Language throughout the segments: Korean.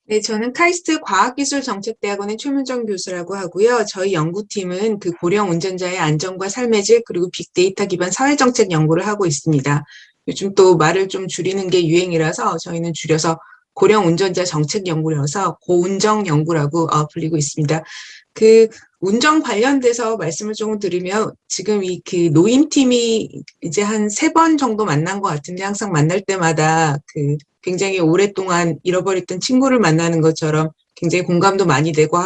네, 저는 카이스트 과학기술정책대학원의 최문정 교수라고 하고요. 저희 연구팀은 그 고령 운전자의 안전과 삶의 질 그리고 빅데이터 기반 사회정책 연구를 하고 있습니다. 요즘 또 말을 좀 줄이는 게 유행이라서 저희는 줄여서 고령 운전자 정책 연구여서 고운정 연구라고 불리고 있습니다. 그 운전 관련돼서 말씀을 조금 드리면 지금 이 그 노인팀이 이제 한 세 번 정도 만난 것 같은데 항상 만날 때마다 그 굉장히 오랫동안 잃어버렸던 친구를 만나는 것처럼 굉장히 공감도 많이 되고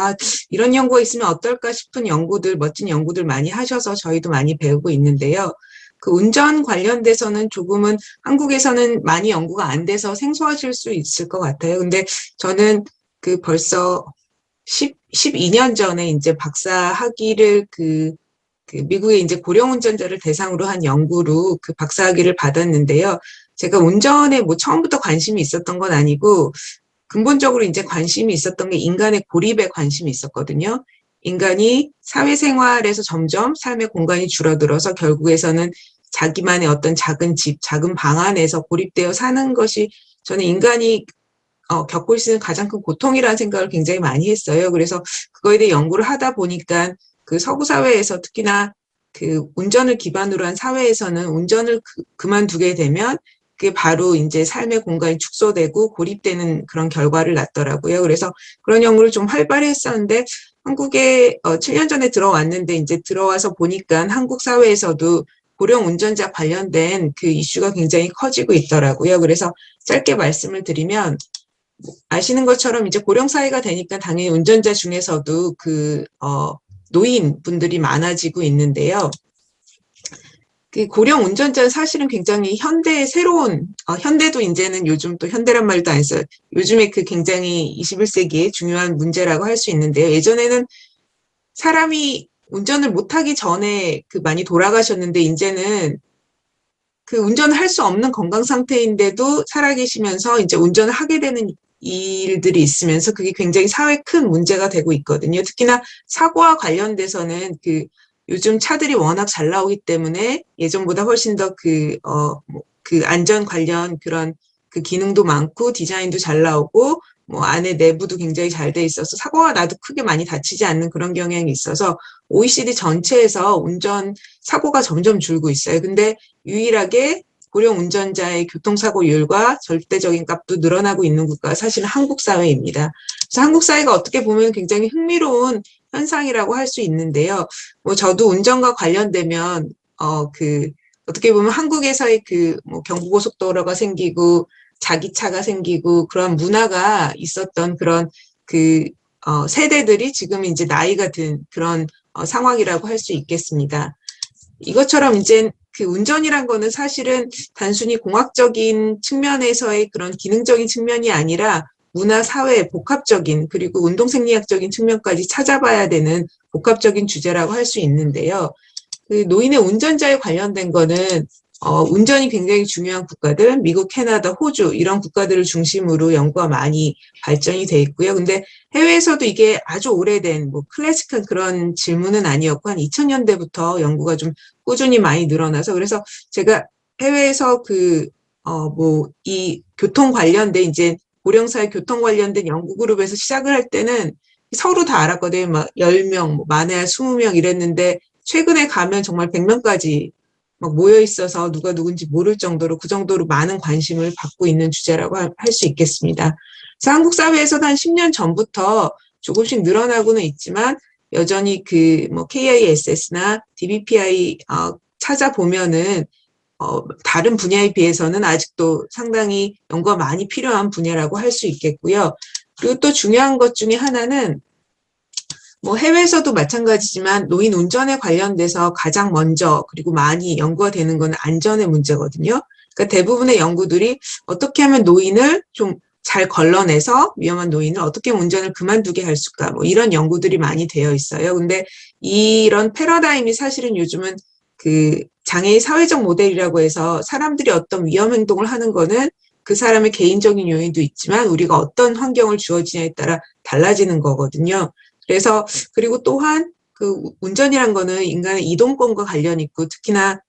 이런 연구가 있으면 어떨까 싶은 연구들, 멋진 연구들 많이 하셔서 저희도 많이 배우고 있는데요. 그 운전 관련돼서는 조금은 한국에서는 많이 연구가 안 돼서 생소하실 수 있을 것 같아요. 근데 저는 그 벌써 12년 전에 이제 박사 학위를 그 미국의 이제 고령 운전자를 대상으로 한 연구로 그 박사 학위를 받았는데요. 제가 운전에 뭐 처음부터 관심이 있었던 건 아니고 근본적으로 이제 관심이 있었던 게 인간의 고립에 관심이 있었거든요. 인간이 사회생활에서 점점 삶의 공간이 줄어들어서 결국에서는 자기만의 어떤 작은 집, 작은 방 안에서 고립되어 사는 것이 저는 인간이 겪고 있는 가장 큰 고통이라는 생각을 굉장히 많이 했어요. 그래서 그거에 대해 연구를 하다 보니까 그 서구 사회에서 특히나 그 운전을 기반으로 한 사회에서는 운전을 그만두게 되면 그게 바로 이제 삶의 공간이 축소되고 고립되는 그런 결과를 낳더라고요. 그래서 그런 연구를 좀 활발히 했었는데 한국에 7년 전에 들어왔는데 이제 들어와서 보니까 한국 사회에서도 고령 운전자 관련된 그 이슈가 굉장히 커지고 있더라고요. 그래서 짧게 말씀을 드리면 아시는 것처럼 이제 고령 사회가 되니까 당연히 운전자 중에서도 노인 분들이 많아지고 있는데요. 그 고령 운전자는 사실은 굉장히 현대의 새로운, 현대도 이제는 요즘 또 현대란 말도 안 써요. 요즘에 그 굉장히 21세기의 중요한 문제라고 할 수 있는데요. 예전에는 사람이 운전을 못하기 전에 그 많이 돌아가셨는데 이제는 그 운전을 할 수 없는 건강 상태인데도 살아계시면서 이제 운전을 하게 되는 일들이 있으면서 그게 굉장히 사회에 큰 문제가 되고 있거든요. 특히나 사고와 관련돼서는 그 요즘 차들이 워낙 잘 나오기 때문에 예전보다 훨씬 더 그 안전 관련 그런 그 기능도 많고 디자인도 잘 나오고 뭐 안에 내부도 굉장히 잘 돼 있어서 사고가 나도 크게 많이 다치지 않는 그런 경향이 있어서 OECD 전체에서 운전 사고가 점점 줄고 있어요. 근데 유일하게 고령 운전자의 교통사고율과 절대적인 값도 늘어나고 있는 국가가 사실은 한국 사회입니다. 그래서 한국 사회가 어떻게 보면 굉장히 흥미로운 현상이라고 할 수 있는데요. 뭐 저도 운전과 관련되면 어떻게 보면 한국에서의 뭐 경부고속도로가 생기고 자기 차가 생기고 그런 문화가 있었던 그런 그 세대들이 지금 이제 나이가 든 그런 상황이라고 할 수 있겠습니다. 이것처럼 이제 그 운전이란 거는 사실은 단순히 공학적인 측면에서의 그런 기능적인 측면이 아니라 문화, 사회, 복합적인 그리고 운동생리학적인 측면까지 찾아봐야 되는 복합적인 주제라고 할 수 있는데요. 그 노인의 운전자에 관련된 거는 운전이 굉장히 중요한 국가들, 미국, 캐나다, 호주 이런 국가들을 중심으로 연구가 많이 발전이 돼 있고요. 근데 해외에서도 이게 아주 오래된 뭐 클래식한 그런 질문은 아니었고 한 2000년대부터 연구가 좀 꾸준히 많이 늘어나서 그래서 제가 해외에서 뭐 이 교통 관련된 이제 고령사회 교통 관련된 연구 그룹에서 시작을 할 때는 서로 다 알았거든요. 막 10명, 뭐 많아야 20명 이랬는데 최근에 가면 정말 100명까지 막 모여 있어서 누가 누군지 모를 정도로 그 정도로 많은 관심을 받고 있는 주제라고 할 수 있겠습니다. 그래서 한국 사회에서도 한 10년 전부터 조금씩 늘어나고는 있지만 여전히 그 뭐 KISS나 DBPI 찾아보면은 다른 분야에 비해서는 아직도 상당히 연구가 많이 필요한 분야라고 할 수 있겠고요. 그리고 또 중요한 것 중에 하나는 뭐 해외에서도 마찬가지지만 노인 운전에 관련돼서 가장 먼저 그리고 많이 연구가 되는 건 안전의 문제거든요. 그러니까 대부분의 연구들이 어떻게 하면 노인을 좀 잘 걸러내서 위험한 노인을 어떻게 운전을 그만두게 할 수가 뭐 이런 연구들이 많이 되어 있어요. 근데 이런 패러다임이 사실은 요즘은 그 장애의 사회적 모델이라고 해서 사람들이 어떤 위험 행동을 하는 거는 그 사람의 개인적인 요인도 있지만 우리가 어떤 환경을 주어지냐에 따라 달라지는 거거든요. 그래서 그리고 또한 그 운전이란 거는 인간의 이동권과 관련이 있고 특히나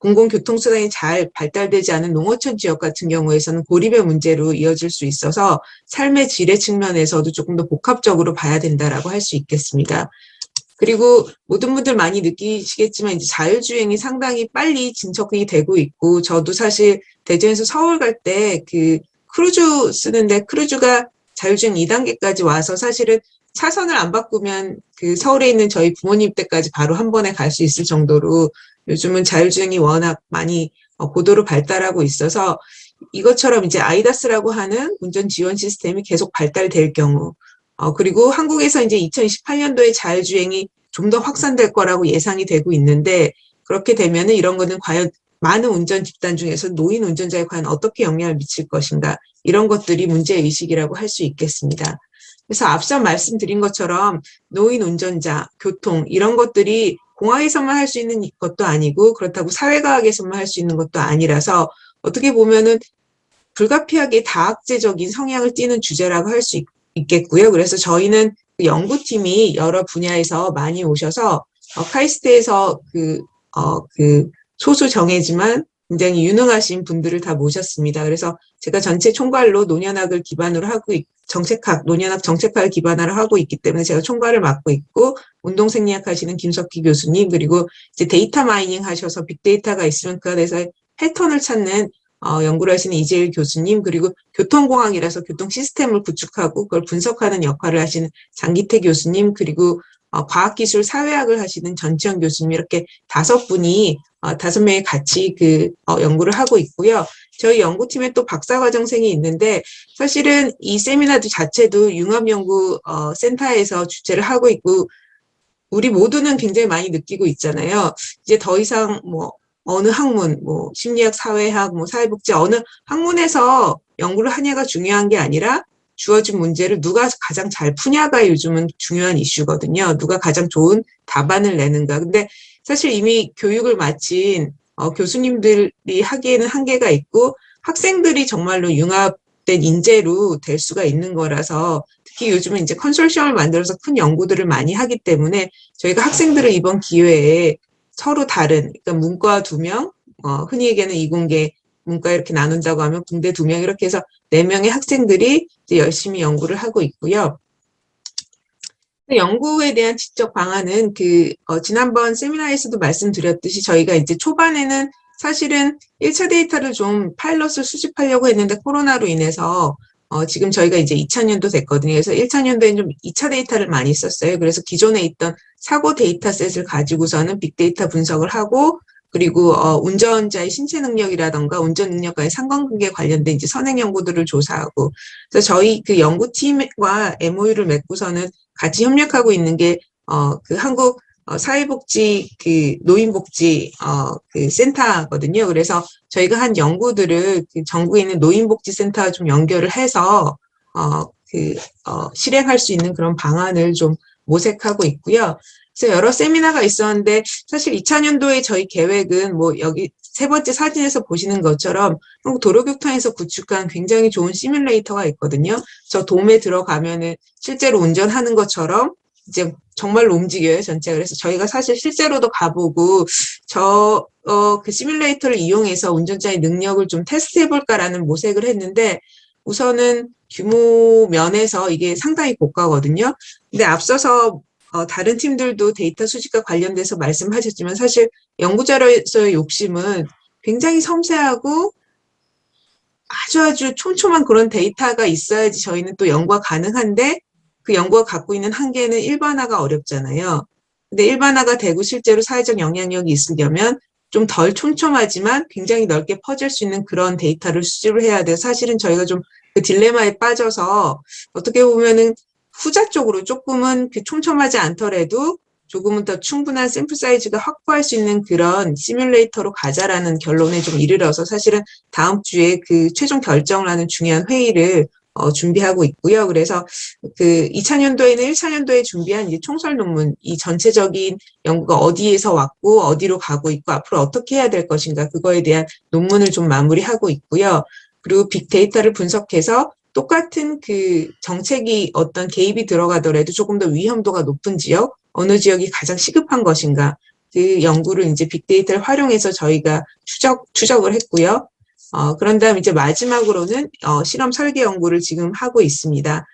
공공교통수단이 잘 발달되지 않은 농어촌 지역 같은 경우에서는 고립의 문제로 이어질 수 있어서 삶의 질의 측면에서도 조금 더 복합적으로 봐야 된다라고 할 수 있겠습니다. 그리고 모든 분들 많이 느끼시겠지만 이제 자율주행이 상당히 빨리 진척이 되고 있고, 저도 사실 대전에서 서울 갈 때 그 크루즈 쓰는데 크루즈가 자율주행 2단계까지 와서 사실은 차선을 안 바꾸면 그 서울에 있는 저희 부모님 댁까지 바로 한 번에 갈 수 있을 정도로 요즘은 자율주행이 워낙 많이 고도로 발달하고 있어서, 이것처럼 이제 아이다스라고 하는 운전 지원 시스템이 계속 발달될 경우, 그리고 한국에서 이제 2028년도에 자율주행이 좀 더 확산될 거라고 예상이 되고 있는데, 그렇게 되면은 이런 거는 과연 많은 운전 집단 중에서 노인 운전자에 과연 어떻게 영향을 미칠 것인가, 이런 것들이 문제의식이라고 할 수 있겠습니다. 그래서 앞서 말씀드린 것처럼 노인 운전자, 교통 이런 것들이 공학에서만 할 수 있는 것도 아니고 그렇다고 사회과학에서만 할 수 있는 것도 아니라서 어떻게 보면은 불가피하게 다학제적인 성향을 띠는 주제라고 할 수 있겠고요. 그래서 저희는 그 연구팀이 여러 분야에서 많이 오셔서 카이스트에서 그 소수 정예지만 굉장히 유능하신 분들을 다 모셨습니다. 그래서 제가 전체 총괄로 노년학을 기반으로 하고 정책학, 노년학 정책학을 기반으로 하고 있기 때문에 제가 총괄을 맡고 있고, 운동생리학 하시는 김석희 교수님, 그리고 이제 데이터 마이닝 하셔서 빅데이터가 있으면 그 안에서 패턴을 찾는 연구를 하시는 이재일 교수님, 그리고 교통공학이라서 교통 시스템을 구축하고 그걸 분석하는 역할을 하시는 장기태 교수님, 그리고 과학기술 사회학을 하시는 전치현 교수님, 이렇게 5분이 5명이 같이 연구를 하고 있고요. 저희 연구팀에 또 박사과정생이 있는데, 사실은 이 세미나 자체도 융합연구센터에서 주최를 하고 있고, 우리 모두는 굉장히 많이 느끼고 있잖아요. 이제 더 이상 어느 학문, 심리학, 사회학, 사회복지 어느 학문에서 연구를 하냐가 중요한 게 아니라 주어진 문제를 누가 가장 잘 푸냐가 요즘은 중요한 이슈거든요. 누가 가장 좋은 답안을 내는가. 근데 사실 이미 교육을 마친 교수님들이 하기에는 한계가 있고, 학생들이 정말로 융합된 인재로 될 수가 있는 거라서, 특히 요즘은 이제 컨소시엄을 만들어서 큰 연구들을 많이 하기 때문에 저희가 학생들을 이번 기회에 서로 다른, 그러니까 문과 2명, 흔히 얘기하는 이공계 문과 이렇게 나눈다고 하면 공대 2명, 이렇게 해서 4명의 학생들이 이제 열심히 연구를 하고 있고요. 연구에 대한 지적 방안은 지난번 세미나에서도 말씀드렸듯이 저희가 이제 초반에는 사실은 1차 데이터를 좀 파일럿을 수집하려고 했는데 코로나로 인해서 지금 저희가 이제 2차년도 됐거든요. 그래서 1차년도에는 좀 2차 데이터를 많이 썼어요. 그래서 기존에 있던 사고 데이터셋을 가지고서는 빅데이터 분석을 하고, 그리고 운전자의 신체 능력이라던가 운전 능력과의 상관관계에 관련된 이제 선행 연구들을 조사하고, 그래서 저희 그 연구팀과 MOU를 맺고서는 같이 협력하고 있는 게 그 한국 사회복지 노인복지 그 센터거든요. 그래서 저희가 한 연구들을 그 전국에 있는 노인복지센터와 좀 연결을 해서 실행할 수 있는 그런 방안을 좀 모색하고 있고요. 그래서 여러 세미나가 있었는데, 사실 2차년도에 저희 계획은 여기 3번째 사진에서 보시는 것처럼 한국 도로교통에서 구축한 굉장히 좋은 시뮬레이터가 있거든요. 저 돔에 들어가면은 실제로 운전하는 것처럼 이제 정말로 움직여요, 전체가. 그래서 저희가 사실 실제로도 가보고 그 시뮬레이터를 이용해서 운전자의 능력을 좀 테스트해볼까라는 모색을 했는데, 우선은 규모 면에서 이게 상당히 고가거든요. 근데 앞서서 다른 팀들도 데이터 수집과 관련돼서 말씀하셨지만, 사실 연구자로서의 욕심은 굉장히 섬세하고 아주 촘촘한 그런 데이터가 있어야지 저희는 또 연구가 가능한데, 그 연구가 갖고 있는 한계는 일반화가 어렵잖아요. 근데 일반화가 되고 실제로 사회적 영향력이 있으려면 좀 덜 촘촘하지만 굉장히 넓게 퍼질 수 있는 그런 데이터를 수집을 해야 돼요. 사실은 저희가 좀 그 딜레마에 빠져서 어떻게 보면은 후자 쪽으로 조금은 촘촘하지 않더라도 조금은 더 충분한 샘플 사이즈가 확보할 수 있는 그런 시뮬레이터로 가자라는 결론에 좀 이르러서 사실은 다음 주에 그 최종 결정을 하는 중요한 회의를 준비하고 있고요. 그래서 2차년도에는 1차년도에 준비한 이제 총설 논문, 이 전체적인 연구가 어디에서 왔고 어디로 가고 있고 앞으로 어떻게 해야 될 것인가, 그거에 대한 논문을 좀 마무리하고 있고요. 그리고 빅데이터를 분석해서 똑같은 정책이 어떤 개입이 들어가더라도 조금 더 위험도가 높은 지역, 어느 지역이 가장 시급한 것인가, 그 연구를 이제 빅데이터를 활용해서 저희가 추적을 했고요. 그런 다음 이제 마지막으로는 실험 설계 연구를 지금 하고 있습니다.